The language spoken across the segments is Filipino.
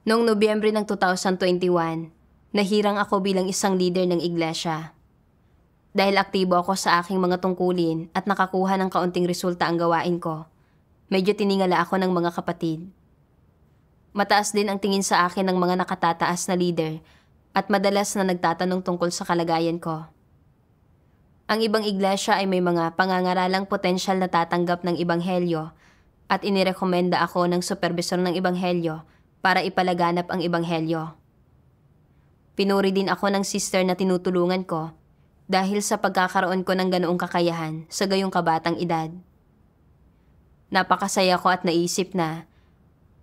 Noong Nobyembre ng 2021, nahirang ako bilang isang leader ng iglesia. Dahil aktibo ako sa aking mga tungkulin at nakakuha ng kaunting resulta ang gawain ko, medyo tiningala ako ng mga kapatid. Mataas din ang tingin sa akin ng mga nakatataas na leader at madalas na nagtatanong tungkol sa kalagayan ko. Ang ibang iglesia ay may mga pangangaralang potensyal na tatanggap ng ebanghelyo at inirekomenda ako ng supervisor ng ebanghelyo para ipalaganap ang ebanghelyo. Pinuri din ako ng sister na tinutulungan ko dahil sa pagkakaroon ko ng ganoong kakayahan sa gayong kabatang edad. Napakasaya ko at naisip na,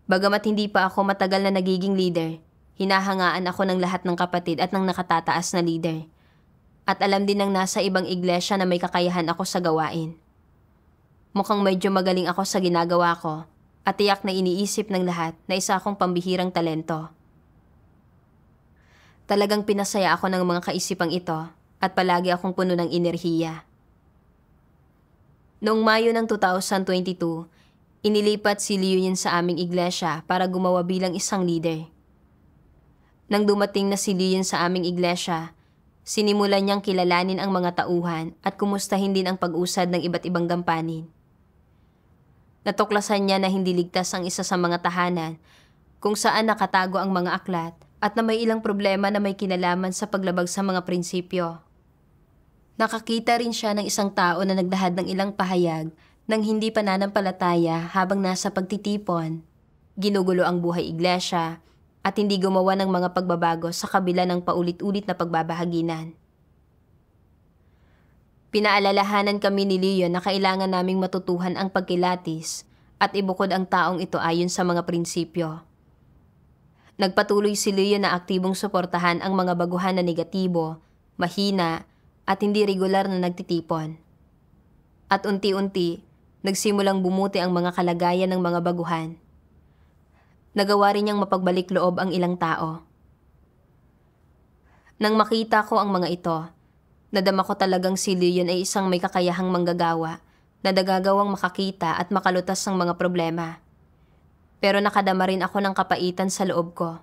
bagamat hindi pa ako matagal na nagiging leader, hinahangaan ako ng lahat ng kapatid at ng nakatataas na leader. At alam din ng nasa ibang iglesia na may kakayahan ako sa gawain. Mukhang medyo magaling ako sa ginagawa ko at tiyak na iniisip ng lahat na isa akong pambihirang talento. Talagang pinasaya ako ng mga kaisipang ito at palagi akong puno ng enerhiya. Noong Mayo ng 2022, inilipat si Leonin sa aming iglesia para gumawa bilang isang leader. Nang dumating na si Leon sa aming iglesia, sinimulan niyang kilalanin ang mga tauhan at kumustahin din ang pag-usad ng iba't ibang gampanin. Natuklasan niya na hindi ligtas ang isa sa mga tahanan kung saan nakatago ang mga aklat at na may ilang problema na may kinalaman sa paglabag sa mga prinsipyo. Nakakita rin siya ng isang tao na nagdahad ng ilang pahayag ng hindi pananampalataya habang nasa pagtitipon, ginugulo ang buhay iglesia, at hindi gumawa ng mga pagbabago sa kabila ng paulit-ulit na pagbabahaginan. Pinaalalahanan kami ni Leon na kailangan naming matutuhan ang pagkilatis at ibukod ang taong ito ayon sa mga prinsipyo. Nagpatuloy si Leon na aktibong suportahan ang mga baguhan na negatibo, mahina, at hindi regular na nagtitipon. At unti-unti, nagsimulang bumuti ang mga kalagayan ng mga baguhan. Nagawa rin niyang mapagbalik loob ang ilang tao. Nang makita ko ang mga ito, nadama ko talagang si Leon ay isang may kakayahang manggagawa na nagagawang makakita at makalutas ng mga problema. Pero nakadama rin ako ng kapaitan sa loob ko.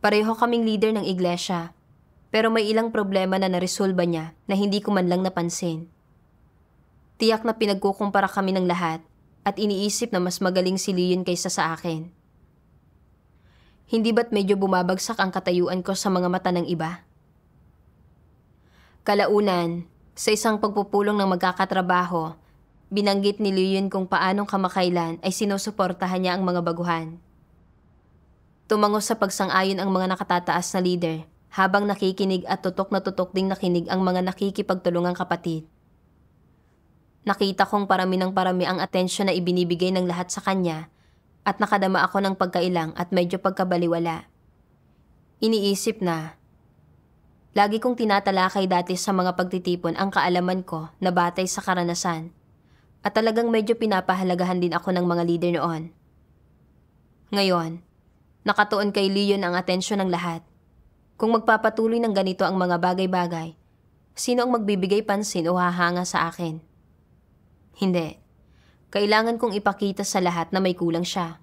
Pareho kaming leader ng iglesia, pero may ilang problema na naresolba niya na hindi ko man lang napansin. Tiyak na pinagkukumpara kami ng lahat at iniisip na mas magaling si Leon kaysa sa akin. Hindi ba't medyo bumabagsak ang katayuan ko sa mga mata ng iba? Kalaunan, sa isang pagpupulong ng magkakatrabaho, binanggit ni Leon kung paanong kamakailan ay sinusuportahan niya ang mga baguhan. Tumango sa pagsang-ayon ang mga nakatataas na leader habang nakikinig at tutok na tutok ding nakinig ang mga nakikipagtulungang kapatid. Nakita kong parami ng parami ang atensyon na ibinibigay ng lahat sa kanya at nakadama ako ng pagkailang at medyo pagkabaliwala. Iniisip na, lagi kong tinatalakay dati sa mga pagtitipon ang kaalaman ko na batay sa karanasan at talagang medyo pinapahalagahan din ako ng mga leader noon. Ngayon, nakatuon kay Leon ang atensyon ng lahat. Kung magpapatuloy ng ganito ang mga bagay-bagay, sino ang magbibigay pansin o hahanga sa akin? Hindi. Kailangan kong ipakita sa lahat na may kulang siya.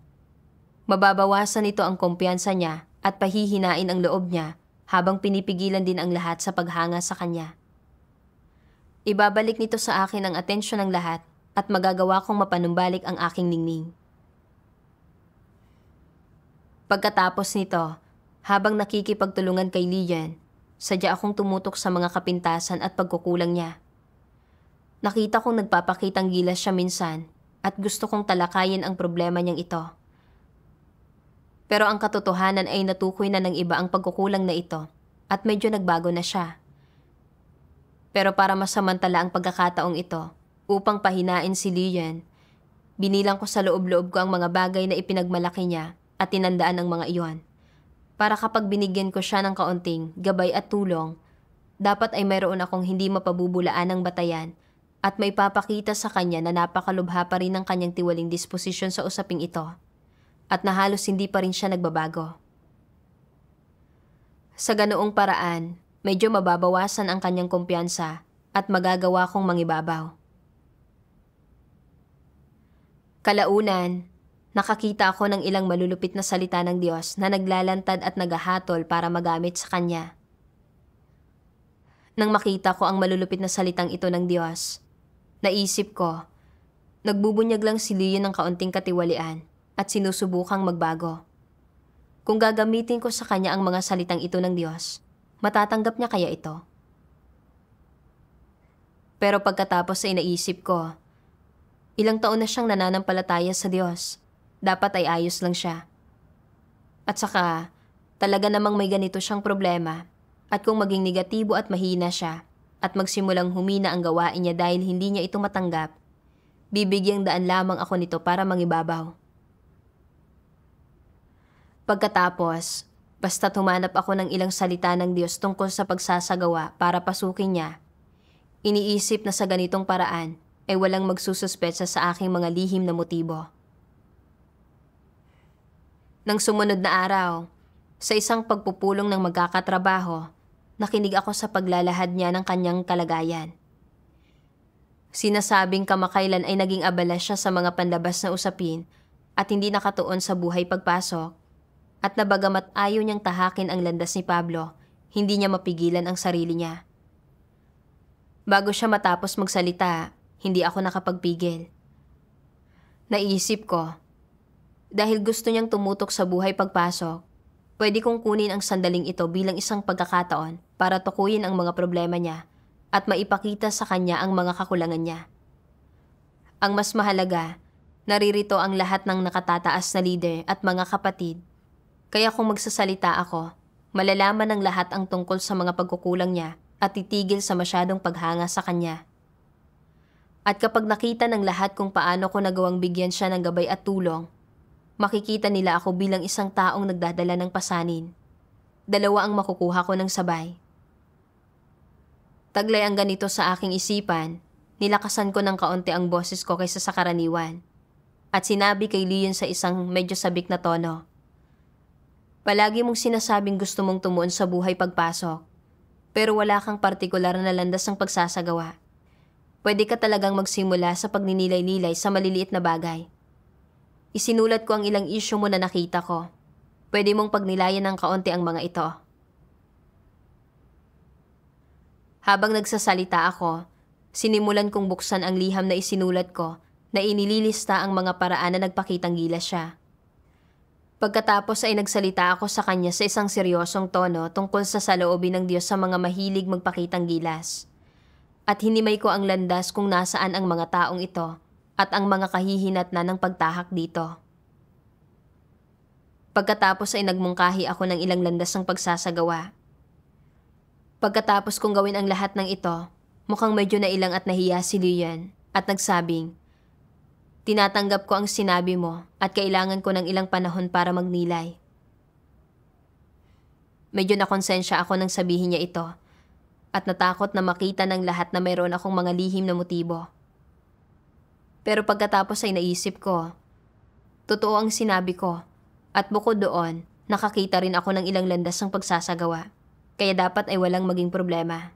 Mababawasan nito ang kumpiyansa niya at pahihinain ang loob niya habang pinipigilan din ang lahat sa paghanga sa kanya. Ibabalik nito sa akin ang atensyon ng lahat at magagawa kong mapanumbalik ang aking ningning. Pagkatapos nito, habang nakikipagtulungan kay Leon, sadya akong tumutok sa mga kapintasan at pagkukulang niya. Nakita kong nagpapakitang gilas siya minsan at gusto kong talakayin ang problema niyang ito. Pero ang katotohanan ay natukoy na ng iba ang pagkukulang na ito at medyo nagbago na siya. Pero para masamantala ang pagkakataong ito, upang pahinain si Leon, binilang ko sa loob-loob ko ang mga bagay na ipinagmalaki niya at tinandaan ng mga iyon. Para kapag binigyan ko siya ng kaunting gabay at tulong, dapat ay mayroon akong hindi mapabubulaan ng batayan at may papakita sa kanya na napakalubha pa rin ng kanyang tiwaling disposisyon sa usaping ito at na halos hindi pa rin siya nagbabago. Sa ganoong paraan, medyo mababawasan ang kanyang kumpiyansa at magagawa kong mangibabaw. Kalaunan, Nakakita ako ng ilang malulupit na salita ng Diyos na naglalantad at naghahatol para magamit sa Kanya. Nang makita ko ang malulupit na salitang ito ng Diyos, naisip ko, nagbubunyag lang si Leon ng kaunting katiwalian at sinusubukang magbago. Kung gagamitin ko sa Kanya ang mga salitang ito ng Diyos, matatanggap niya kaya ito? Pero pagkatapos ay naisip ko, ilang taon na siyang nananampalataya sa Diyos. Dapat ay ayos lang siya. At saka, talaga namang may ganito siyang problema. At kung maging negatibo at mahina siya, at magsimulang humina ang gawain niya dahil hindi niya ito matanggap, bibigyang daan lamang ako nito para mangibabaw. Pagkatapos, basta't humanap ako ng ilang salita ng Diyos tungkol sa pagsasagawa para pasukin niya, iniisip na sa ganitong paraan ay walang magsususpetsa sa aking mga lihim na motibo. Nang sumunod na araw, sa isang pagpupulong ng magkakatrabaho, nakinig ako sa paglalahad niya ng kanyang kalagayan. Sinasabing kamakailan ay naging abala siya sa mga panlabas na usapin at hindi nakatuon sa buhay pagpasok, at na bagamat ayaw niyang tahakin ang landas ni Pablo, hindi niya mapigilan ang sarili niya. Bago siya matapos magsalita, hindi ako nakapagpigil. Naisip ko, dahil gusto niyang tumutok sa buhay pagpasok, pwede kong kunin ang sandaling ito bilang isang pagkakataon para tukuyin ang mga problema niya at maipakita sa kanya ang mga kakulangan niya. Ang mas mahalaga, naririto ang lahat ng nakatataas na leader at mga kapatid. Kaya kung magsasalita ako, malalaman ng lahat ang tungkol sa mga pagkukulang niya at titigil sa masyadong paghanga sa kanya. At kapag nakita ng lahat kung paano ko nagawang bigyan siya ng gabay at tulong, makikita nila ako bilang isang taong nagdadala ng pasanin. Dalawa ang makukuha ko ng sabay. Taglay ang ganito sa aking isipan, nilakasan ko ng kaunti ang boses ko kaysa sa karaniwan. At sinabi kay Leon sa isang medyo sabik na tono, "Palagi mong sinasabing gusto mong tumuon sa buhay pagpasok, pero wala kang partikular na landas ng pagsasagawa. Pwede ka talagang magsimula sa pagninilay-nilay sa maliliit na bagay. Isinulat ko ang ilang issue mo na nakita ko. Pwede mong pagnilayan ng kaunti ang mga ito." Habang nagsasalita ako, sinimulan kong buksan ang liham na isinulat ko na inililista ang mga paraan na nagpakitang gilas siya. Pagkatapos ay nagsalita ako sa kanya sa isang seryosong tono tungkol sa saloobin ng Diyos sa mga mahilig magpakitang gilas. At hinimay ko ang landas kung nasaan ang mga taong ito at ang mga kahihinatnan ng pagtahak dito. Pagkatapos ay nagmungkahi ako ng ilang landas ng pagsasagawa. Pagkatapos kong gawin ang lahat ng ito, mukhang medyo nailang at nahiya si Leon at nagsabing, "Tinatanggap ko ang sinabi mo at kailangan ko ng ilang panahon para magnilay." Medyo nakonsensya ako nang sabihin niya ito at natakot na makita ng lahat na mayroon akong mga lihim na motibo. Pero pagkatapos ay naisip ko, totoo ang sinabi ko, at bukod doon, nakakita rin ako ng ilang landas ng pagsasagawa, kaya dapat ay walang maging problema.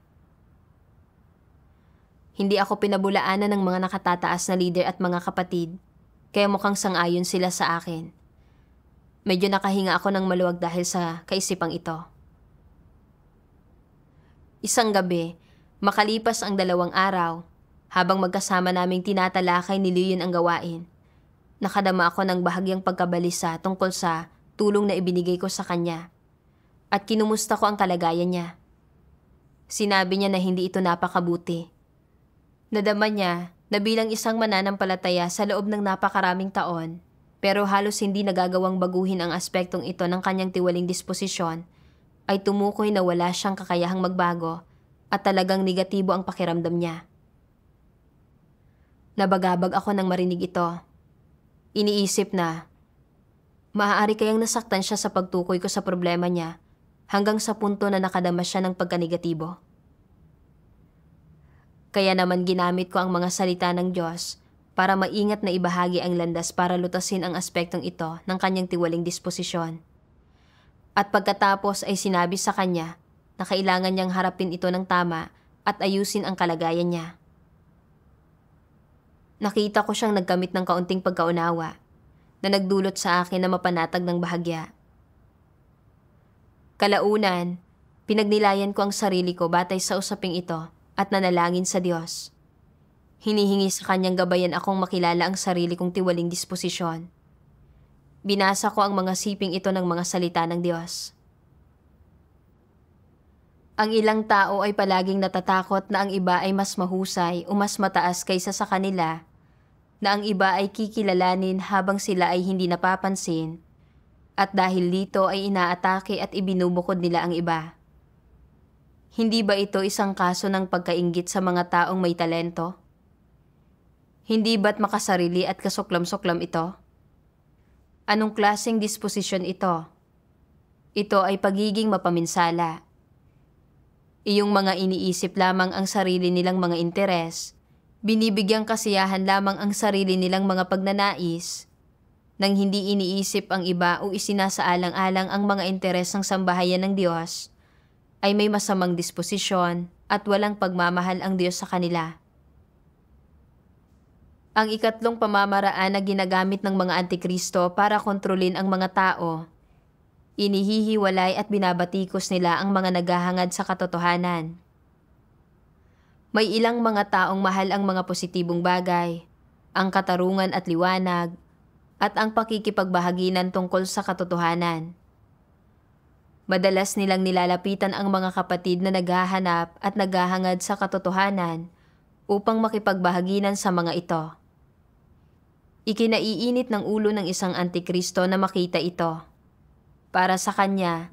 Hindi ako pinabulaanan ng mga nakatataas na leader at mga kapatid, kaya mukhang sang-ayon sila sa akin. Medyo nakahinga ako ng maluwag dahil sa kaisipang ito. Isang gabi, makalipas ang 2 araw, habang magkasama naming tinatalakay ni Leon ang gawain, nakadama ako ng bahagyang pagkabalisa tungkol sa tulong na ibinigay ko sa kanya at kinumusta ko ang kalagayan niya. Sinabi niya na hindi ito napakabuti. Nadama niya na bilang isang mananampalataya sa loob ng napakaraming taon, pero halos hindi nagagawang baguhin ang aspektong ito ng kanyang tiwaling disposisyon, ay tumukoy na wala siyang kakayahang magbago at talagang negatibo ang pakiramdam niya. Nabagabag ako nang marinig ito. Iniisip na, maaari kayang nasaktan siya sa pagtukoy ko sa problema niya hanggang sa punto na nakadama siya ng pagkanegatibo. Kaya naman ginamit ko ang mga salita ng Diyos para maingat na ibahagi ang landas para lutasin ang aspektong ito ng kanyang tiwaling disposisyon. At pagkatapos ay sinabi sa kanya na kailangan niyang harapin ito ng tama at ayusin ang kalagayan niya. Nakita ko siyang nagkamit ng kaunting pagkaunawa. na nagdulot sa akin na mapanatag ng bahagya. Kalaunan, pinagnilayan ko ang sarili ko batay sa usaping ito at nanalangin sa Diyos. Hinihingi sa Kanyang gabayan akong makilala ang sarili kong tiwaling disposisyon. Binasa ko ang mga siping ito ng mga salita ng Diyos. Ang ilang tao ay palaging natatakot na ang iba ay mas mahusay o mas mataas kaysa sa kanila, na ang iba ay kikilalanin habang sila ay hindi napapansin, at dahil dito ay inaatake at ibinubukod nila ang iba. Hindi ba ito isang kaso ng pagkainggit sa mga taong may talento? Hindi ba't makasarili at kasuklam-suklam ito? Anong klaseng disposisyon ito? Ito ay pagiging mapaminsala. Iyong mga iniisip lamang ang sarili nilang mga interes, binibigyang kasiyahan lamang ang sarili nilang mga pagnanais, nang hindi iniisip ang iba o isinasaalang-alang ang mga interes ng sambahayan ng Diyos, ay may masamang disposisyon at walang pagmamahal ang Diyos sa kanila. Ang ikatlong pamamaraan na ginagamit ng mga antikristo para kontrolin ang mga tao, inihihiwalay at binabatikos nila ang mga naghahangad sa katotohanan. May ilang mga taong mahal ang mga positibong bagay, ang katarungan at liwanag, at ang pakikipagbahaginan tungkol sa katotohanan. Madalas nilang nilalapitan ang mga kapatid na naghahanap at naghahangad sa katotohanan upang makipagbahaginan sa mga ito. Ikinaiinit ng ulo ng isang antikristo na makita ito. Para sa kanya,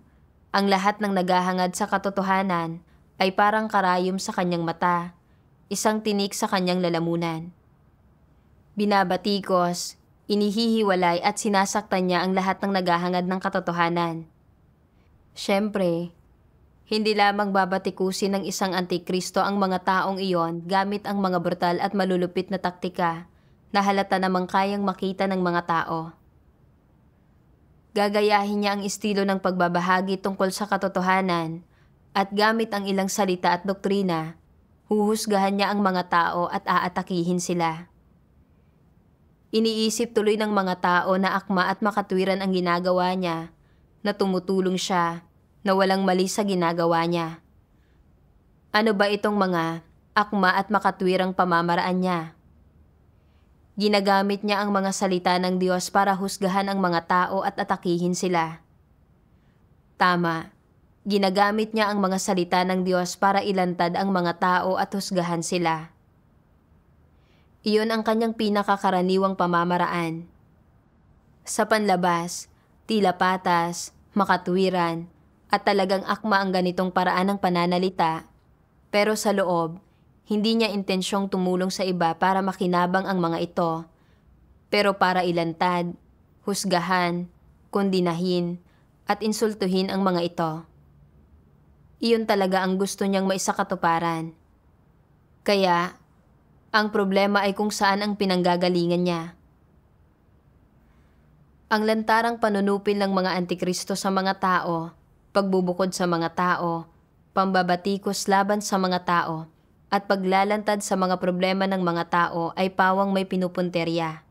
ang lahat ng naghahangad sa katotohanan ay parang karayom sa kanyang mata, isang tinik sa kanyang lalamunan. Binabatikos, inihihiwalay at sinasaktan niya ang lahat ng naghahangad ng katotohanan. Siyempre, hindi lamang babatikusin ng isang antikristo ang mga taong iyon gamit ang mga brutal at malulupit na taktika na halata namang kayang makita ng mga tao. Gagayahin niya ang estilo ng pagbabahagi tungkol sa katotohanan at gamit ang ilang salita at doktrina, huhusgahan niya ang mga tao at aatakihin sila. Iniisip tuloy ng mga tao na akma at makatwiran ang ginagawa niya, na tumutulong siya, na walang mali sa ginagawa niya. Ano ba itong mga akma at makatwirang pamamaraan niya? Ginagamit niya ang mga salita ng Diyos para husgahan ang mga tao at atakihin sila. Tama, ginagamit niya ang mga salita ng Diyos para ilantad ang mga tao at husgahan sila. Iyon ang kanyang pinakakaraniwang pamamaraan. Sa panlabas, tila patas, makatwiran, at talagang akma ang ganitong paraan ng pananalita, pero sa loob, hindi niya intensyong tumulong sa iba para makinabang ang mga ito, pero para ilantad, husgahan, kondinahin, at insultuhin ang mga ito. Iyon talaga ang gusto niyang maisakatuparan. Kaya, ang problema ay kung saan ang pinanggagalingan niya. Ang lantarang panunupil ng mga antikristo sa mga tao, pagbubukod sa mga tao, pambabatikos laban sa mga tao, at paglalantad sa mga problema ng mga tao ay pawang may pinupunterya.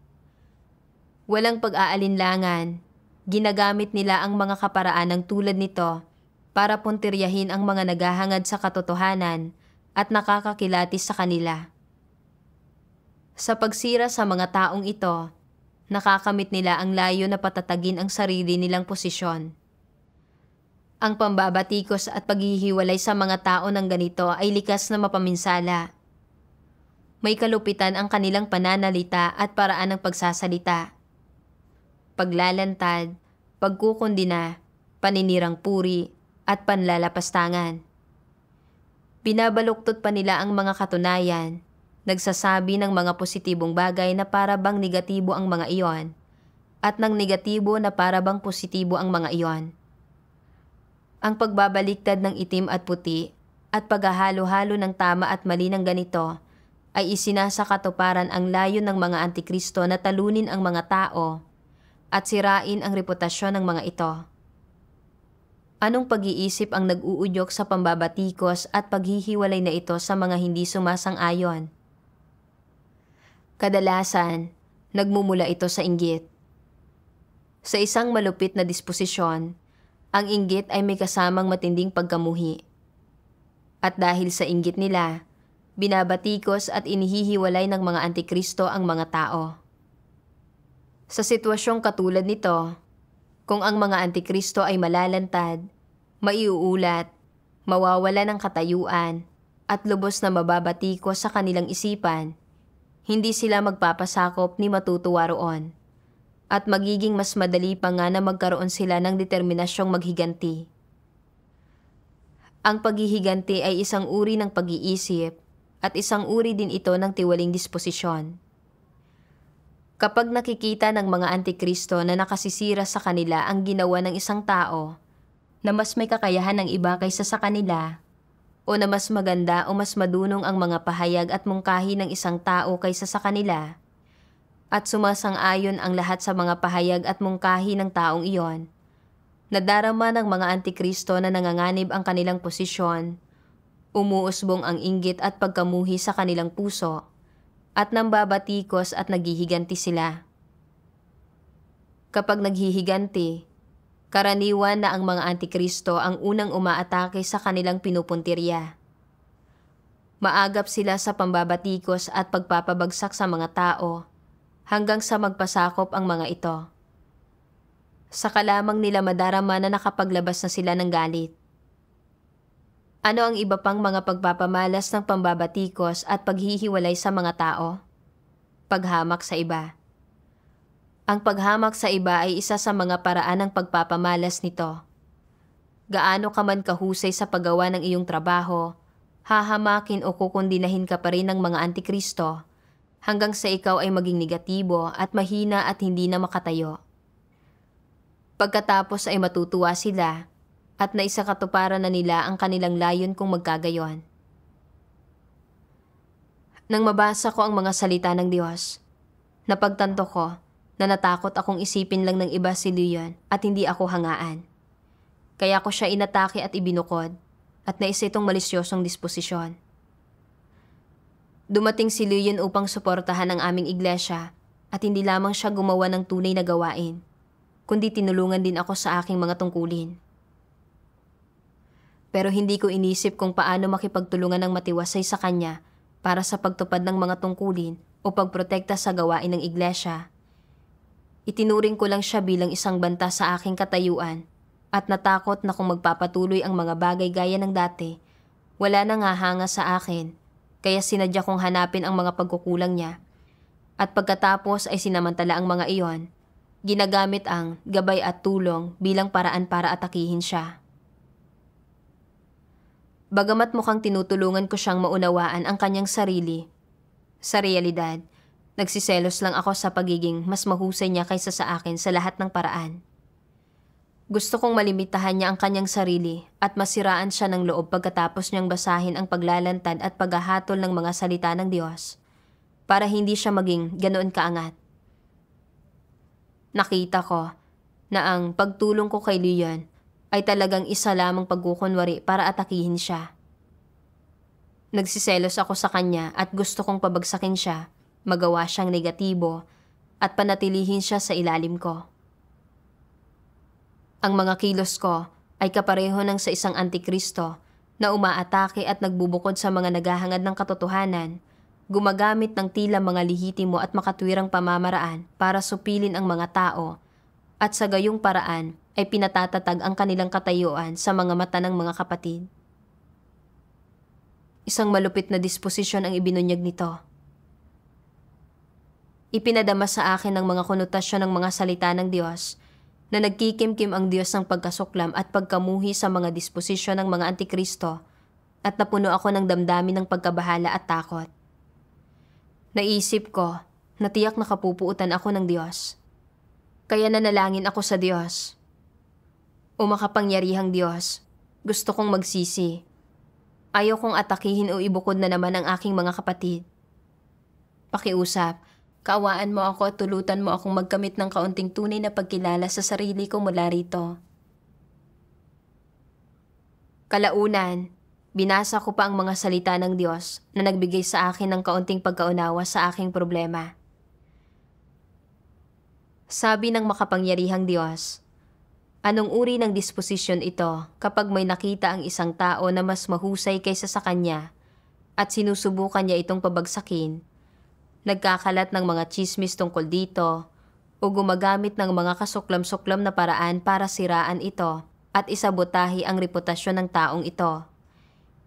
Walang pag-aalinlangan, ginagamit nila ang mga kaparaanang tulad nito para punteryahin ang mga naghahangad sa katotohanan at nakakakilatis sa kanila. Sa pagsira sa mga taong ito, nakakamit nila ang layo na patatagin ang sarili nilang posisyon. Ang pambabatikos at paghihiwalay sa mga tao ng ganito ay likas na mapaminsala. May kalupitan ang kanilang pananalita at paraan ng pagsasalita. Paglalantad, pagkukundina, paninirang puri, at panlalapastangan. Binabaluktot pa nila ang mga katunayan, nagsasabi ng mga positibong bagay na para bang negatibo ang mga iyon, at ng negatibo na para bang positibo ang mga iyon. Ang pagbabaliktad ng itim at puti at paghahalo-halo ng tama at mali ng ganito ay isinasakatuparan ang layo ng mga antikristo na talunin ang mga tao at sirain ang reputasyon ng mga ito. Anong pag-iisip ang nag-uudyok sa pambabatikos at paghihiwalay na ito sa mga hindi sumasang-ayon? Kadalasan, nagmumula ito sa inggit. Sa isang malupit na disposisyon, ang inggit ay may kasamang matinding pagkamuhi. At dahil sa inggit nila, binabatikos at inihihiwalay ng mga antikristo ang mga tao. Sa sitwasyong katulad nito, kung ang mga antikristo ay malalantad, maiuulat, mawawala ng katayuan, at lubos na mababatikos sa kanilang isipan, hindi sila magpapasakop ni matutuwa roon. At magiging mas madali pa nga na magkaroon sila ng determinasyong maghiganti. Ang paghihiganti ay isang uri ng pag-iisip at isang uri din ito ng tiwaling disposisyon. Kapag nakikita ng mga antikristo na nakasisira sa kanila ang ginawa ng isang tao na mas may kakayahan ng iba kaysa sa kanila, o na mas maganda o mas madunong ang mga pahayag at mungkahi ng isang tao kaysa sa kanila, at sumasang-ayon ang lahat sa mga pahayag at mungkahi ng taong iyon, nadarama ng mga antikristo na nanganganib ang kanilang posisyon, umuusbong ang inggit at pagkamuhi sa kanilang puso, at nambabatikos at naghihiganti sila. Kapag naghihiganti, karaniwan na ang mga antikristo ang unang umaatake sa kanilang pinupuntirya. Maagap sila sa pambabatikos at pagpapabagsak sa mga tao hanggang sa magpasakop ang mga ito. Saka lamang nila madarama na nakapaglabas na sila ng galit. Ano ang iba pang mga pagpapamalas ng pambabatikos at paghihiwalay sa mga tao? Paghamak sa iba. Ang paghamak sa iba ay isa sa mga paraan ng pagpapamalas nito. Gaano ka man kahusay sa paggawa ng iyong trabaho, hahamakin o kukundinahin ka pa rin ng mga antikristo hanggang sa ikaw ay maging negatibo at mahina at hindi na makatayo. Pagkatapos ay matutuwa sila at naisakatuparan na nila ang kanilang layon kung magkagayon. Nang mabasa ko ang mga salita ng Diyos, napagtanto ko na natakot akong isipin lang ng iba si Leon at hindi ako hangaan. Kaya ko siya inatake at ibinukod at naisa itong malisyosong disposisyon. Dumating si Leon upang suportahan ang aming iglesia at hindi lamang siya gumawa ng tunay na gawain, kundi tinulungan din ako sa aking mga tungkulin. Pero hindi ko inisip kung paano makipagtulungan ng matiwasay sa kanya para sa pagtupad ng mga tungkulin o pagprotekta sa gawain ng iglesia. Itinuring ko lang siya bilang isang banta sa aking katayuan at natakot na kung magpapatuloy ang mga bagay gaya ng dati, wala nang hahanga sa akin, kaya sinadya kong hanapin ang mga pagkukulang niya. At pagkatapos ay sinamantala ang mga iyon, ginagamit ang gabay at tulong bilang paraan para atakihin siya. Bagamat mukhang tinutulungan ko siyang maunawaan ang kanyang sarili, sa realidad, nagsiselos lang ako sa pagiging mas mahusay niya kaysa sa akin sa lahat ng paraan. Gusto kong malimitahan niya ang kanyang sarili at masiraan siya ng loob pagkatapos niyang basahin ang paglalantad at paghahatol ng mga salita ng Diyos para hindi siya maging ganoon kaangat. Nakita ko na ang pagtulong ko kay Leon ay talagang isa lamang pagkukunwari para atakihin siya. Nagsiselos ako sa kanya at gusto kong pabagsakin siya, magawa siyang negatibo at panatilihin siya sa ilalim ko. Ang mga kilos ko ay kapareho ng sa isang antikristo na umaatake at nagbubukod sa mga naghahangad ng katotohanan, gumagamit ng tila mga lihitimo at makatwirang pamamaraan para supilin ang mga tao at sa gayong paraan ay pinatatatag ang kanilang katayuan sa mga mata ng mga kapatid. Isang malupit na disposisyon ang ibinunyag nito. Ipinadama sa akin ng mga konotasyon ng mga salita ng Diyos na nagkikimkim ang Diyos ng pagkasuklam at pagkamuhi sa mga disposisyon ng mga antikristo at napuno ako ng damdamin ng pagkabahala at takot. Naisip ko na tiyak nakapupuutan ako ng Diyos. Kaya nanalangin ako sa Diyos. O makapangyarihang Diyos, gusto kong magsisi. Ayaw kong atakihin o ibukod na naman ang aking mga kapatid. Pakiusap, kaawaan mo ako at tulutan mo akong magkamit ng kaunting tunay na pagkilala sa sarili ko mula rito. Kalaunan, binasa ko pa ang mga salita ng Diyos na nagbigay sa akin ng kaunting pagkaunawa sa aking problema. Sabi ng makapangyarihang Diyos, anong uri ng disposisyon ito kapag may nakita ang isang tao na mas mahusay kaysa sa kanya at sinusubukan niya itong pabagsakin, nagkakalat ng mga tsismis tungkol dito o gumagamit ng mga kasuklam-suklam na paraan para siraan ito at isabotahi ang reputasyon ng taong ito.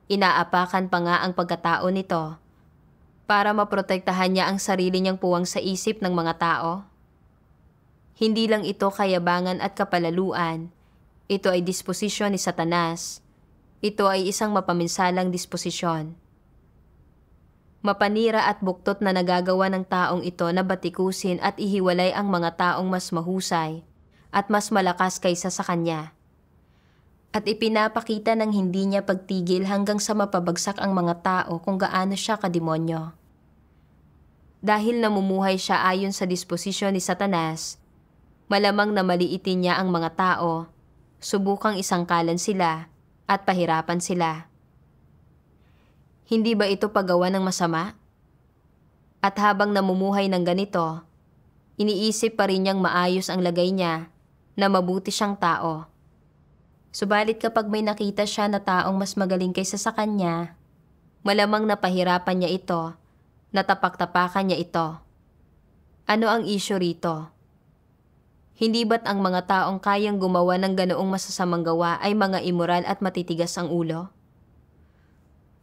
Inaapakan pa nga ang pagkatao nito para maprotektahan niya ang sarili niyang puwang sa isip ng mga tao. Hindi lang ito kayabangan at kapalaluan. Ito ay disposisyon ni Satanas. Ito ay isang mapaminsalang disposisyon. Mapanira at buktot na nagagawa ng taong ito na batikusin at ihiwalay ang mga taong mas mahusay at mas malakas kaysa sa kanya. At ipinapakita ng hindi niya pagtigil hanggang sa mapabagsak ang mga tao kung gaano siya kademonyo. Dahil namumuhay siya ayon sa disposisyon ni Satanas, malamang na maliitin niya ang mga tao, subukang isangkalan sila at pahirapan sila. Hindi ba ito paggawa ng masama? At habang namumuhay ng ganito, iniisip pa rin niyang maayos ang lagay niya na mabuti siyang tao. Subalit kapag may nakita siya na taong mas magaling kaysa sa kanya, malamang napahirapan niya ito, natapak-tapakan niya ito. Ano ang isyu rito? Hindi ba't ang mga taong kayang gumawa ng ganoong masasamang gawa ay mga immoral at matitigas ang ulo?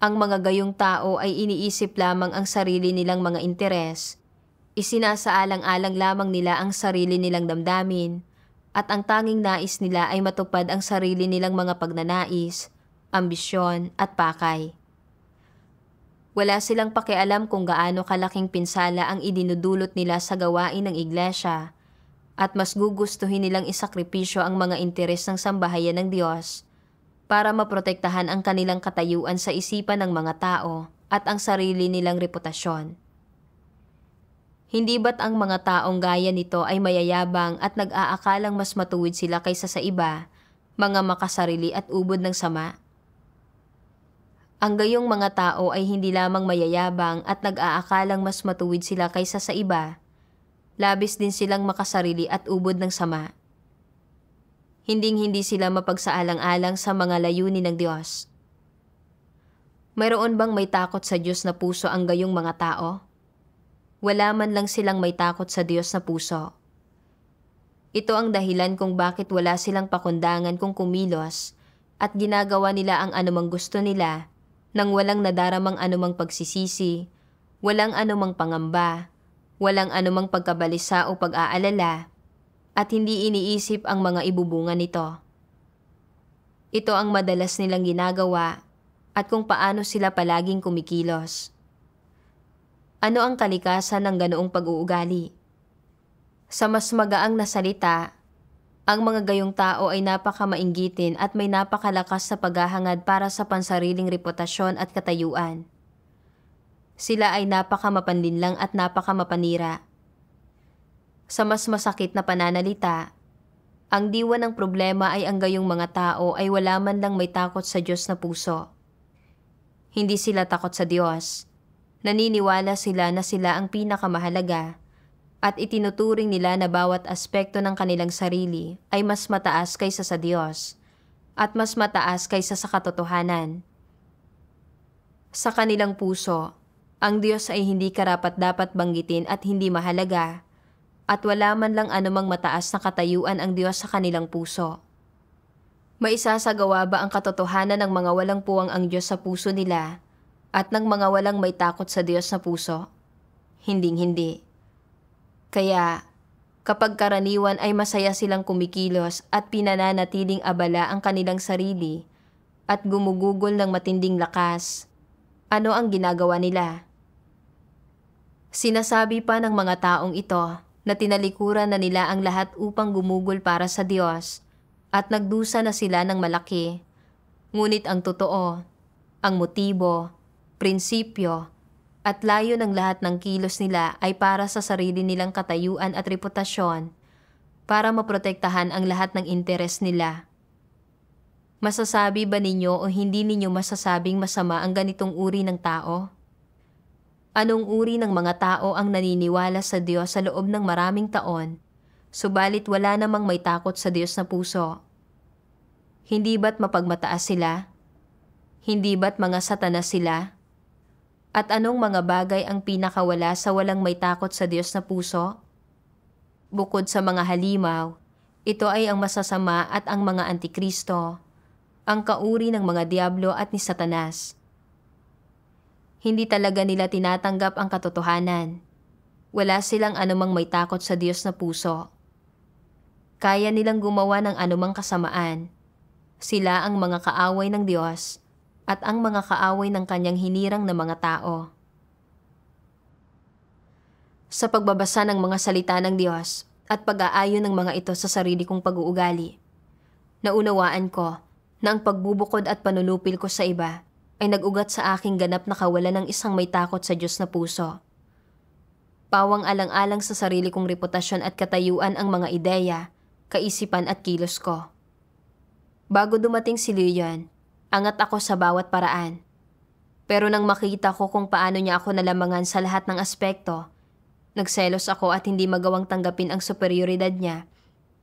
Ang mga gayong tao ay iniisip lamang ang sarili nilang mga interes, isinasaalang-alang lamang nila ang sarili nilang damdamin, at ang tanging nais nila ay matupad ang sarili nilang mga pagnanais, ambisyon at pakay. Wala silang pakialam kung gaano kalaking pinsala ang idinudulot nila sa gawain ng iglesia, at mas gugustuhin nilang isakripisyo ang mga interes ng sambahayan ng Diyos para maprotektahan ang kanilang katayuan sa isipan ng mga tao at ang sarili nilang reputasyon. Hindi ba't ang mga taong gaya nito ay mayayabang at nag-aakalang mas matuwid sila kaysa sa iba, mga makasarili at ubod ng sama? Ang gayong mga tao ay hindi lamang mayayabang at nag-aakalang mas matuwid sila kaysa sa iba, labis din silang makasarili at ubod ng sama. Hinding-hindi sila mapagsaalang-alang sa mga layunin ng Diyos. Mayroon bang may takot sa Diyos na puso ang gayong mga tao? Wala man lang silang may takot sa Diyos na puso. Ito ang dahilan kung bakit wala silang pakundangan kung kumilos at ginagawa nila ang anumang gusto nila nang walang nadaramang anumang pagsisisi, walang anumang pangamba, walang anumang pagkabalisa o pag-aalala, at hindi iniisip ang mga ibubunga nito. Ito ang madalas nilang ginagawa at kung paano sila palaging kumikilos. Ano ang kalikasan ng ganoong pag-uugali? Sa mas magaang na salita, ang mga gayong tao ay napakamainggitin at may napakalakas na paghahangad para sa pansariling reputasyon at katayuan. Sila ay napakamapanlinlang at napakamapanira. Sa mas masakit na pananalita, ang diwa ng problema ay ang gayong mga tao ay wala man lang may takot sa Diyos na puso. Hindi sila takot sa Diyos. Naniniwala sila na sila ang pinakamahalaga at itinuturing nila na bawat aspekto ng kanilang sarili ay mas mataas kaysa sa Diyos at mas mataas kaysa sa katotohanan. Sa kanilang puso, ang Diyos ay hindi karapat-dapat banggitin at hindi mahalaga at wala man lang anumang mataas na katayuan ang Diyos sa kanilang puso. Maisasagawa ba ang katotohanan ng mga walang puwang ang Diyos sa puso nila at ng mga walang may takot sa Diyos na puso? Hinding-hindi. Kaya, kapag karaniwan ay masaya silang kumikilos at pinananatiling abala ang kanilang sarili at gumugugol ng matinding lakas, ano ang ginagawa nila? Sinasabi pa ng mga taong ito na tinalikuran na nila ang lahat upang gumugol para sa Diyos at nagdusa na sila ng malaki. Ngunit ang totoo, ang motibo, prinsipyo, at layo ng lahat ng kilos nila ay para sa sarili nilang katayuan at reputasyon para maprotektahan ang lahat ng interes nila. Masasabi ba ninyo o hindi ninyo masasabing masama ang ganitong uri ng tao? Anong uri ng mga tao ang naniniwala sa Diyos sa loob ng maraming taon subalit wala namang may takot sa Diyos na puso. Hindi ba't mapagmataas sila? Hindi ba't mga satanas sila? At anong mga bagay ang pinakawala sa walang may takot sa Diyos na puso? Bukod sa mga halimaw, ito ay ang masasama at ang mga antikristo, ang kauri ng mga diablo at ni Satanas. Hindi talaga nila tinatanggap ang katotohanan. Wala silang anumang may takot sa Diyos na puso. Kaya nilang gumawa ng anumang kasamaan. Sila ang mga kaaway ng Diyos at ang mga kaaway ng kanyang hinirang na mga tao. Sa pagbabasa ng mga salita ng Diyos at pag-aayon ng mga ito sa sarili kong pag-uugali, naunawaan ko na ang pagbubukod at panunupil ko sa iba ay nag-ugat sa aking ganap na kawalan ng isang may takot sa Diyos na puso. Pawang alang-alang sa sarili kong reputasyon at katayuan ang mga ideya, kaisipan at kilos ko. Bago dumating si Leon, angat ako sa bawat paraan. Pero nang makita ko kung paano niya ako nalamangan sa lahat ng aspekto, nagselos ako at hindi magawang tanggapin ang superioridad niya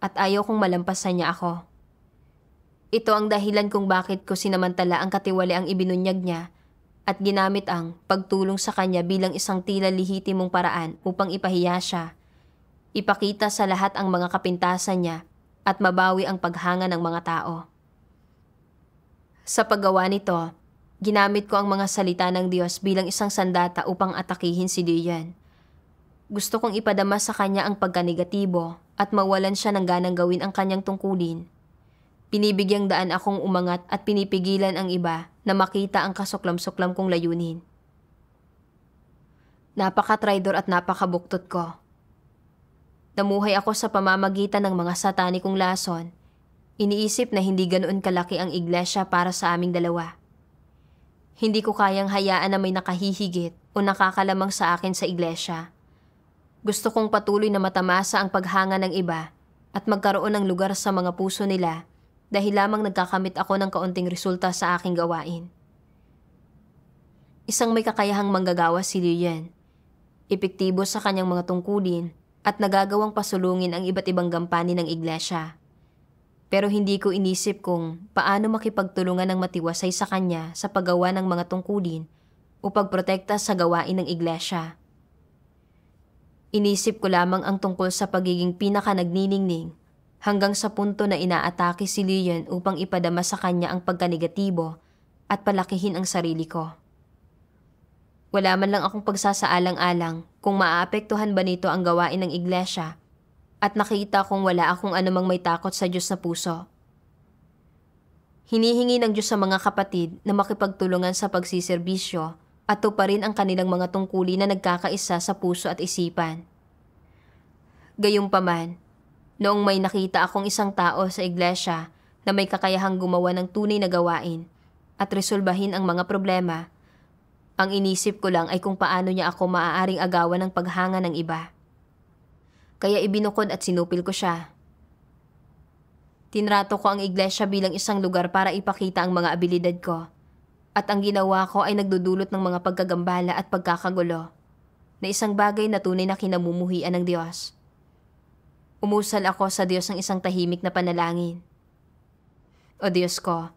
at ayaw kong malampasan niya ako. Ito ang dahilan kung bakit ko sinamantala ang katiwaliang ibinunyag niya at ginamit ang pagtulong sa kanya bilang isang tila lehitimong paraan upang ipahiya siya, ipakita sa lahat ang mga kapintasan niya at mabawi ang paghanga ng mga tao. Sa paggawa nito, ginamit ko ang mga salita ng Diyos bilang isang sandata upang atakihin si Leon. Gusto kong ipadama sa kanya ang pagkanegatibo at mawalan siya ng ganang gawin ang kanyang tungkulin. Pinibigyang daan akong umangat at pinipigilan ang iba na makita ang kasuklam-suklam kong layunin. Napaka-traidor at napakabuktot ko. Namuhay ako sa pamamagitan ng mga satanikong lason. Iniisip na hindi ganoon kalaki ang iglesia para sa aming dalawa. Hindi ko kayang hayaan na may nakahihigit o nakakalamang sa akin sa iglesia. Gusto kong patuloy na matamasa ang paghanga ng iba at magkaroon ng lugar sa mga puso nila dahil lamang nagkakamit ako ng kaunting resulta sa aking gawain. Isang may kakayahang manggagawa si Leon. Epektibo sa kanyang mga tungkulin at nagagawang pasulungin ang iba't ibang gampanin ng iglesia. Pero hindi ko inisip kung paano makipagtulungan ng matiwasay sa kanya sa paggawa ng mga tungkulin o pagprotekta sa gawain ng iglesia. Inisip ko lamang ang tungkol sa pagiging pinaka-nagniningning hanggang sa punto na inaatake si Leon upang ipadama sa kanya ang pagkanegatibo at palakihin ang sarili ko. Wala man lang akong pagsasaalang-alang kung maaapektuhan ba nito ang gawain ng iglesia at nakita kong wala akong anumang may takot sa Diyos na puso. Hinihingi ng Diyos sa mga kapatid na makipagtulungan sa pagsiserbisyo at tuparin ang kanilang mga tungkulin na nagkakaisa sa puso at isipan. Gayunpaman, noong may nakita akong isang tao sa iglesia na may kakayahang gumawa ng tunay na gawain at resolbahin ang mga problema, ang inisip ko lang ay kung paano niya ako maaaring agawan ng paghanga ng iba. Kaya ibinukod at sinupil ko siya. Tinrato ko ang iglesia bilang isang lugar para ipakita ang mga abilidad ko. At ang ginawa ko ay nagdudulot ng mga pagkagambala at pagkakagulo na isang bagay na tunay na kinamumuhian ng Diyos. Umusal ako sa Diyos ng isang tahimik na panalangin. O Diyos ko,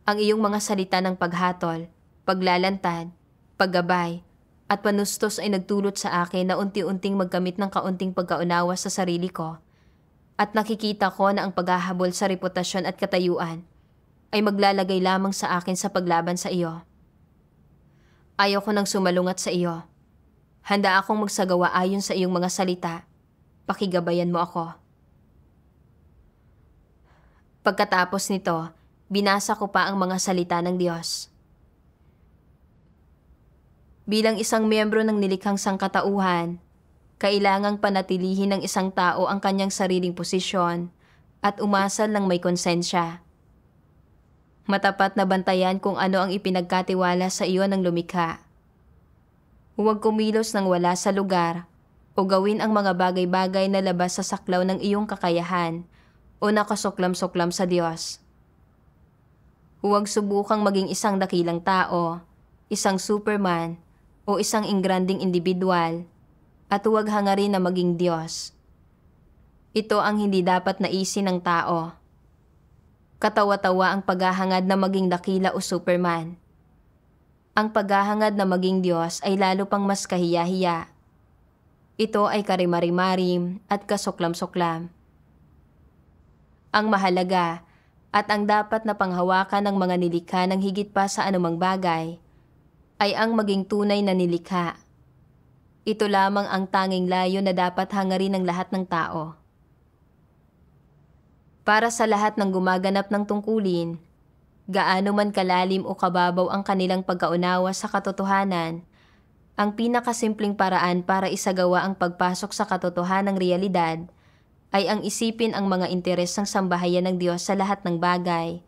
ang iyong mga salita ng paghatol, paglalantad, paggabay, at panustos ay nagdulot sa akin na unti-unting magkamit ng kaunting pagkaunawa sa sarili ko at nakikita ko na ang paghahabol sa reputasyon at katayuan ay maglalagay lamang sa akin sa paglaban sa iyo. Ayaw ko nang sumalungat sa iyo. Handa akong magsagawa ayon sa iyong mga salita. Pakigabayan mo ako. Pagkatapos nito, binasa ko pa ang mga salita ng Diyos. Bilang isang miyembro ng nilikhang sangkatauhan, kailangang panatilihin ng isang tao ang kanyang sariling posisyon at umasal ng may konsensya. Matapat na bantayan kung ano ang ipinagkatiwala sa iyo ng lumikha. Huwag kumilos nang wala sa lugar o gawin ang mga bagay-bagay na labas sa saklaw ng iyong kakayahan o nakasuklam-suklam sa Diyos. Huwag subukang maging isang dakilang tao, isang superman, o isang ingranding individual, at huwag hangarin na maging Diyos. Ito ang hindi dapat naisin ng tao. Katawa-tawa ang paghahangad na maging dakila o Superman. Ang paghahangad na maging Diyos ay lalo pang mas kahiya-hiya. Ito ay karimari-marim at kasuklam-suklam. Ang mahalaga at ang dapat na panghawakan ng mga nilikha ng higit pa sa anumang bagay ay ang maging tunay na nilikha. Ito lamang ang tanging layo na dapat hangarin ng lahat ng tao. Para sa lahat ng gumaganap ng tungkulin, gaano man kalalim o kababaw ang kanilang pagkaunawa sa katotohanan, ang pinakasimpleng paraan para isagawa ang pagpasok sa katotohanang realidad ay ang isipin ang mga interes ng sambahayan ng Diyos sa lahat ng bagay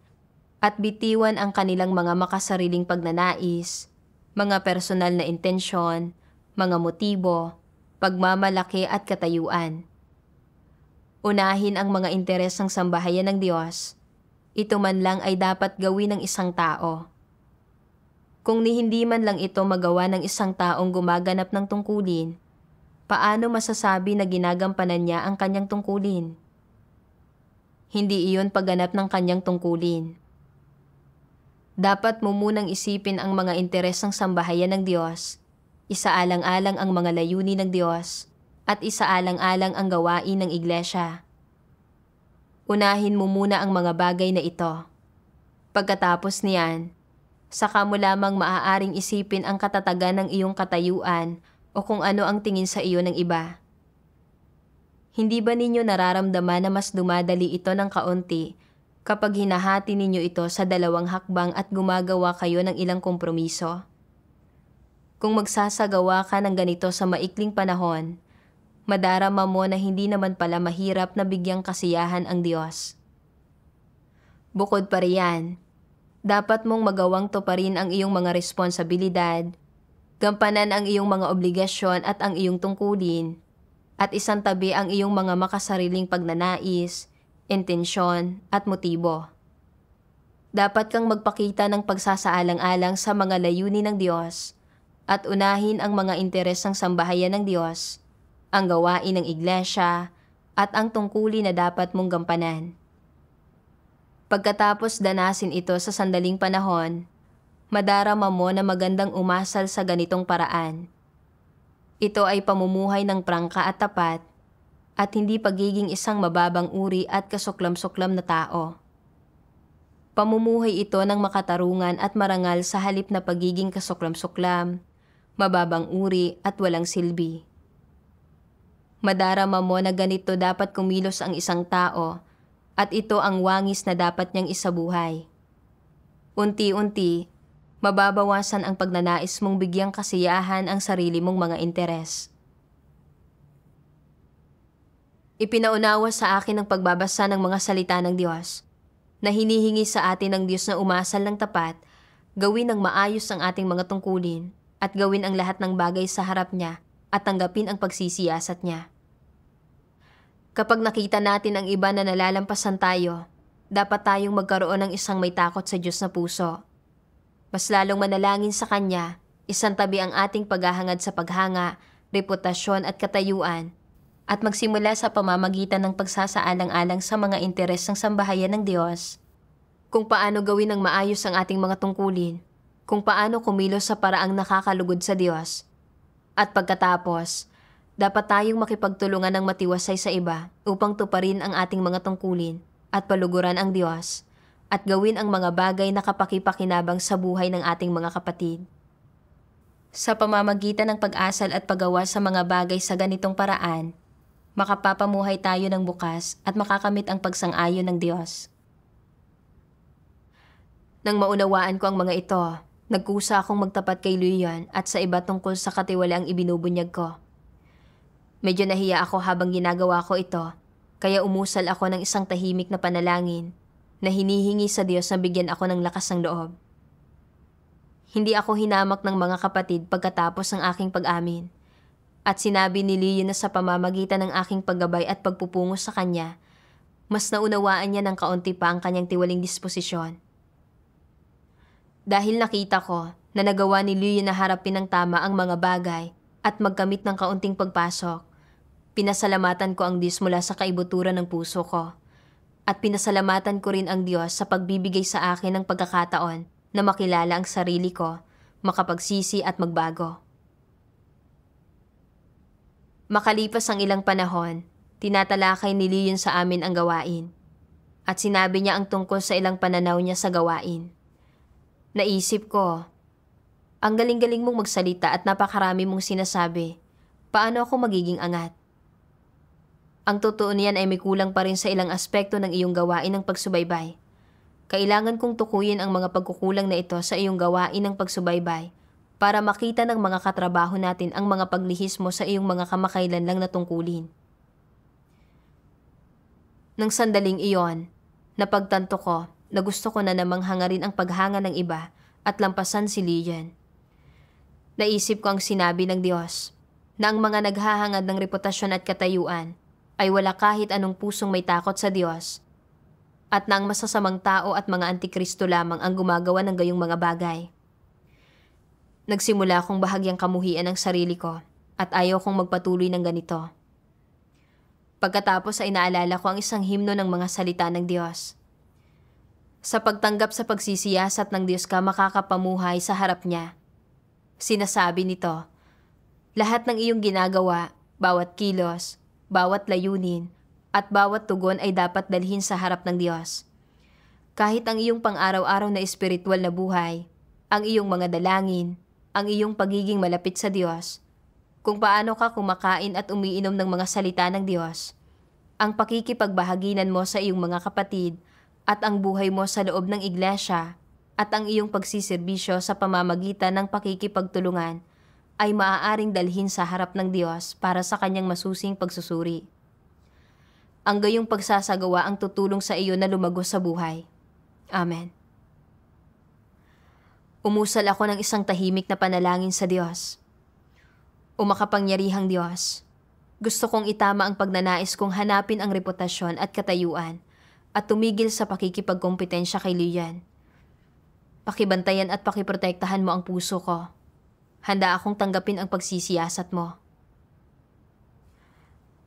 at bitiwan ang kanilang mga makasariling pagnanais, mga personal na intensyon, mga motibo, pagmamalaki at katayuan. Unahin ang mga interes ng sambahayan ng Diyos. Ito man lang ay dapat gawin ng isang tao. Kung hindi man lang ito magawa ng isang taong gumaganap ng tungkulin, paano masasabi na ginagampanan niya ang kanyang tungkulin? Hindi iyon pagganap ng kanyang tungkulin. Dapat mo munang isipin ang mga interes ng sambahayan ng Diyos, isaalang-alang ang mga layunin ng Diyos, at isaalang-alang ang gawain ng iglesia. Unahin mo muna ang mga bagay na ito. Pagkatapos niyan, saka mo lamang maaaring isipin ang katatagan ng iyong katayuan o kung ano ang tingin sa iyo ng iba. Hindi ba ninyo nararamdaman na mas dumadali ito ng kaunti kapag hinahati ninyo ito sa dalawang hakbang at gumagawa kayo ng ilang kompromiso? Kung magsasagawa ka ng ganito sa maikling panahon, madarama mo na hindi naman pala mahirap na bigyang kasiyahan ang Diyos. Bukod pa riyan, dapat mong magawang tuparin ang iyong mga responsibilidad, gampanan ang iyong mga obligasyon at ang iyong tungkulin, at isantabi ang iyong mga makasariling pagnanais, intensyon at motibo. Dapat kang magpakita ng pagsasaalang-alang sa mga layunin ng Diyos at unahin ang mga interes ng sambahayan ng Diyos, ang gawain ng iglesia, at ang tungkulin na dapat mong gampanan. Pagkatapos danasin ito sa sandaling panahon, madarama mo na magandang umasal sa ganitong paraan. Ito ay pamumuhay ng prangka at tapat, at hindi pagiging isang mababang uri at kasuklam-suklam na tao. Pamumuhay ito ng makatarungan at marangal sa halip na pagiging kasuklam-suklam, mababang uri at walang silbi. Madarama mo na ganito dapat kumilos ang isang tao at ito ang wangis na dapat niyang isabuhay. Unti-unti, mababawasan ang pagnanais mong bigyang kasiyahan ang sarili mong mga interes. Ipinaunawa sa akin ang pagbabasa ng mga salita ng Diyos na hinihingi sa atin ng Diyos na umasal ng tapat, gawin ng maayos ang ating mga tungkulin at gawin ang lahat ng bagay sa harap niya at tanggapin ang pagsisiyasat niya. Kapag nakita natin ang iba na nalalampasan tayo, dapat tayong magkaroon ng isang may takot sa Diyos na puso. Mas lalong manalangin sa Kanya, isantabi ang ating paghahangad sa paghanga, reputasyon at katayuan, at magsimula sa pamamagitan ng pagsasaalang-alang sa mga interes ng sambahayan ng Diyos. Kung paano gawin ng maayos ang ating mga tungkulin, kung paano kumilos sa paraang nakakalugod sa Diyos. At pagkatapos, dapat tayong makipagtulungan ng matiwasay sa iba upang tuparin ang ating mga tungkulin at paluguran ang Diyos at gawin ang mga bagay na kapakipakinabang sa buhay ng ating mga kapatid. Sa pamamagitan ng pag-asal at paggawa sa mga bagay sa ganitong paraan, makapapamuhay tayo ng bukas at makakamit ang pagsang-ayon ng Diyos. Nang maunawaan ko ang mga ito, nagkusa akong magtapat kay Leon at sa iba tungkol sa katiwalaang ibinubunyag ko. Medyo nahiya ako habang ginagawa ko ito, kaya umusal ako ng isang tahimik na panalangin na hinihingi sa Diyos na bigyan ako ng lakas ng loob. Hindi ako hinamak ng mga kapatid pagkatapos ng aking pag-amin, at sinabi ni Leon na sa pamamagitan ng aking paggabay at pagpupungos sa kanya, mas naunawaan niya ng kaunti pa ang kanyang tiwaling disposisyon. Dahil nakita ko na nagawa ni Leon na harapin ng tama ang mga bagay at magkamit ng kaunting pagpasok, Pinasalamatan ko ang Diyos mula sa kaibuturan ng puso ko. At pinasalamatan ko rin ang Diyos sa pagbibigay sa akin ng pagkakataon na makilala ang sarili ko, makapagsisi at magbago. Makalipas ang ilang panahon, tinatalakay ni Leon sa amin ang gawain. At sinabi niya ang tungkol sa ilang pananaw niya sa gawain. Naisip ko, ang galing-galing mong magsalita at napakarami mong sinasabi. Paano ako magiging angat? Ang totoo niyan ay may kulang pa rin sa ilang aspekto ng iyong gawain ng pagsubaybay. Kailangan kong tukuyin ang mga pagkukulang na ito sa iyong gawain ng pagsubaybay para makita ng mga katrabaho natin ang mga paglihis mo sa iyong mga kamakailan lang na tungkulin. Nang sandaling iyon, napagtanto ko na gusto ko na namang hangarin ang paghanga ng iba at lampasan si Leon. Naisip ko ang sinabi ng Diyos na ang mga naghahangad ng reputasyon at katayuan ay wala kahit anong pusong may takot sa Diyos at na ang masasamang tao at mga antikristo lamang ang gumagawa ng gayong mga bagay. Nagsimula akong bahagyang kamuhian ang sarili ko at ayaw kong magpatuloy ng ganito. Pagkatapos ay naalala ko ang isang himno ng mga salita ng Diyos. Sa pagtanggap sa pagsisiyasat ng Diyos ka makakapamuhay sa harap niya. Sinasabi nito, lahat ng iyong ginagawa, bawat kilos, bawat layunin, at bawat tugon ay dapat dalhin sa harap ng Diyos. Kahit ang iyong pang-araw-araw na espiritual na buhay, ang iyong mga dalangin, ang iyong pagiging malapit sa Diyos, kung paano ka kumakain at umiinom ng mga salita ng Diyos, ang pakikipagbahaginan mo sa iyong mga kapatid at ang buhay mo sa loob ng iglesia at ang iyong pagsiserbisyo sa pamamagitan ng pakikipagtulungan ay maaaring dalhin sa harap ng Diyos para sa kanyang masusing pagsusuri. Ang gayong pagsasagawa ang tutulong sa iyo na lumago sa buhay. Amen. Umusal ako ng isang tahimik na panalangin sa Diyos. O makapangyarihang Diyos, gusto kong itama ang pagnanais kong hanapin ang reputasyon at katayuan at tumigil sa pakikipagkompetensya kay Leon. Pakibantayan at pakiprotektahan mo ang puso ko. Handa akong tanggapin ang pagsisiyasat mo.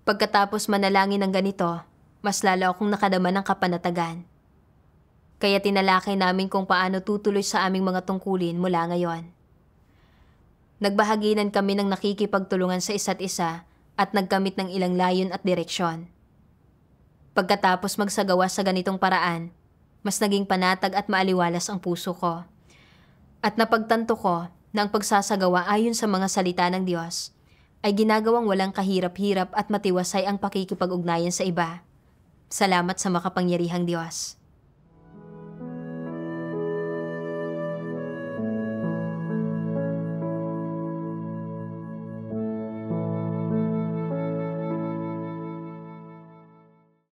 Pagkatapos manalangin ng ganito, mas lalo akong nakadama ng kapanatagan. Kaya tinalakay namin kung paano tutuloy sa aming mga tungkulin mula ngayon. Nagbahaginan kami ng nakikipagtulungan sa isa't isa at nagkamit ng ilang layon at direksyon. Pagkatapos magsagawa sa ganitong paraan, mas naging panatag at maaliwalas ang puso ko. At napagtanto ko na ang pagsasagawa ayon sa mga salita ng Diyos ay ginagawang walang kahirap-hirap at matiwasay ang pakikipag-ugnayan sa iba. Salamat sa makapangyarihang Diyos.